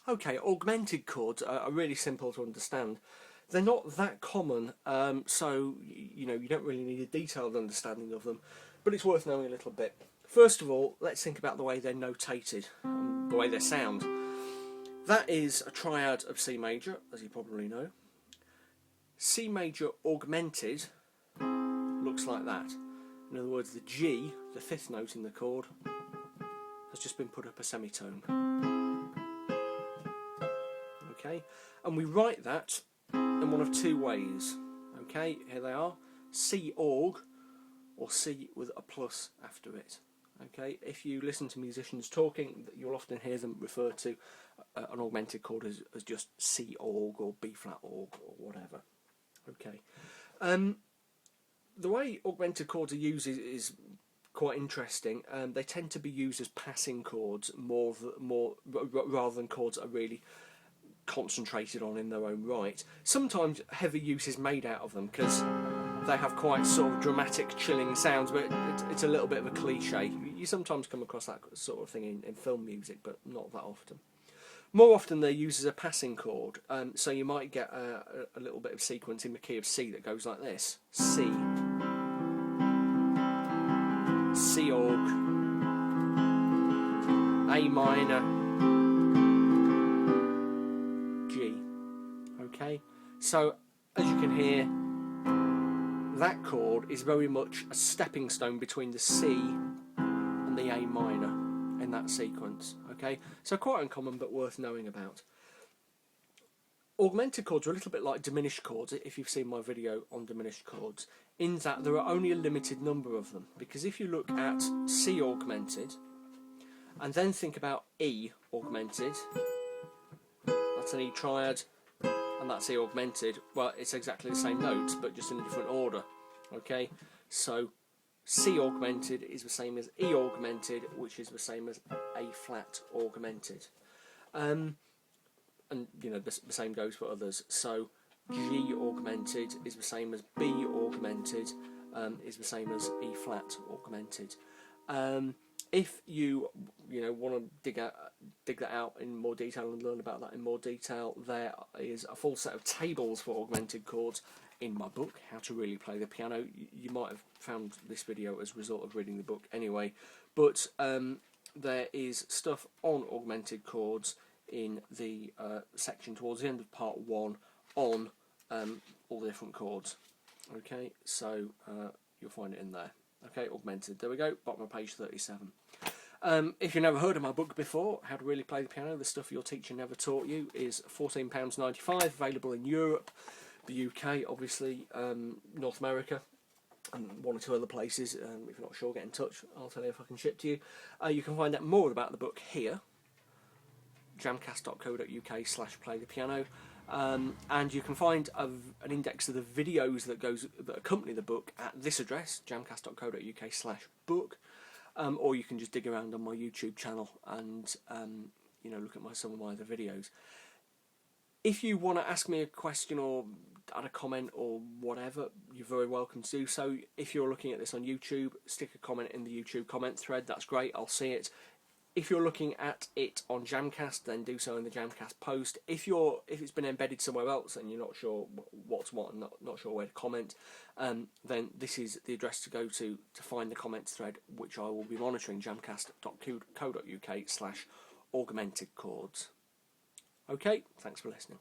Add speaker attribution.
Speaker 1: Okay, augmented chords are really simple to understand. They're not that common, so you don't really need a detailed understanding of them, but it's worth knowing a little bit. First of all, let's think about the way they're notated, the way they sound. That is a triad of C major, as you probably know. C major augmented looks like that. In other words, the G, the fifth note in the chord, has just been put up a semitone. Okay, and we write that in one of two ways. Okay, here they are: C aug, or C with a plus after it. Okay, if you listen to musicians talking, you'll often hear them refer to an augmented chord as just C aug or B flat aug or whatever. Okay, the way augmented chords are used is quite interesting. They tend to be used as passing chords rather than chords that are really concentrated on in their own right. Sometimes heavy use is made out of them because they have quite sort of dramatic, chilling sounds, but it's a little bit of a cliche. You sometimes come across that sort of thing in film music, but not that often. More often they're used as a passing chord, so you might get a little bit of sequence in the key of C that goes like this: C, C aug, A minor, G. Okay, so as you can hear, that chord is very much a stepping stone between the C and the A minor in that sequence. Okay, so quite uncommon but worth knowing about. Augmented chords are a little bit like diminished chords, if you've seen my video on diminished chords, in that there are only a limited number of them. Because if you look at C augmented and then think about E augmented, that's an E triad, and that's E augmented, well, it's exactly the same notes but just in a different order. Okay, so C augmented is the same as E augmented, which is the same as A flat augmented, and the same goes for others. So G augmented is the same as B augmented, is the same as E flat augmented. If you want to dig that out in more detail and learn about that in more detail, there is a full set of tables for augmented chords in my book, How to Really Play the Piano. You might have found this video as a result of reading the book anyway, but there is stuff on augmented chords in the section towards the end of part 1 on all the different chords. Okay, so you'll find it in there. Okay, augmented. There we go, bottom of page 37. If you've never heard of my book before, How to Really Play the Piano, the stuff your teacher never taught you, is £14.95, available in Europe, the UK, obviously, North America, and one or two other places. If you're not sure, get in touch. I'll tell you if I can ship to you. You can find out more about the book here, jamcast.co.uk/playthepiano, and you can find an index of the videos that accompany the book at this address, jamcast.co.uk/book, or you can just dig around on my YouTube channel and look at some of my other videos. If you want to ask me a question or add a comment or whatever, you're very welcome to do so. If you're looking at this on YouTube, stick a comment in the YouTube comment thread. That's great, I'll see it. If you're looking at it on Jamcast, then do so in the Jamcast post. If it's been embedded somewhere else and you're not sure what's what and not sure where to comment, then this is the address to go to find the comments thread, which I will be monitoring, jamcast.co.uk/augmented chords. Okay, thanks for listening.